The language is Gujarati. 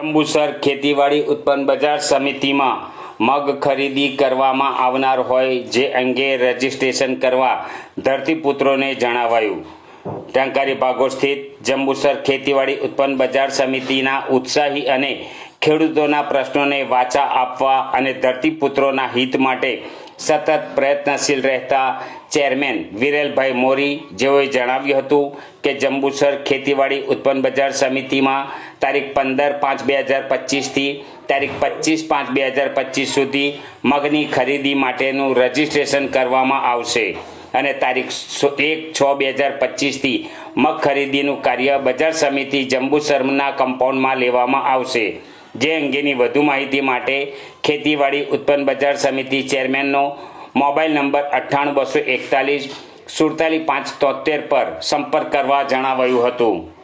જંબુસર ખેતીવાડી ઉત્પન્ન બજાર સમિતિમાં મગ ખરીદી કરવામાં આવનાર હોય જે અંગે રજીસ્ટ્રેશન કરવા ધરતીપુત્રોને જણાવાયું। ટંકારી ભાગોળ સ્થિત જંબુસર ખેતીવાડી ઉત્પન્ન બજાર સમિતિના ઉત્સાહી અને ખેડૂતોના પ્રશ્નોને વાચા આપવા અને ધરતીપુત્રોના હિત માટે સતત પ્રયત્નશીલ રહેતા ચેરમેન વિરેલભાઈ મોરી જેઓએ જણાવ્યું હતું કે જંબુસર ખેતીવાડી ઉત્પન્ન બજાર સમિતિમાં તારીખ 15/5/2025થી તારીખ 25/5/2025 સુધી મગની ખરીદી માટેનું રજીસ્ટ્રેશન કરવામાં આવશે અને તારીખ 1/6/2025થી મગ ખરીદીનું કાર્ય બજાર સમિતિ જંબુસરના કમ્પાઉન્ડમાં લેવામાં આવશે। જે અંગેની વધુ માહિતી માટે ખેતીવાડી ઉત્પન્ન બજાર સમિતિ ચેરમેનનો મોબાઈલ નંબર 98 241 47573 પર સંપર્ક કરવા જણાવાયું હતું।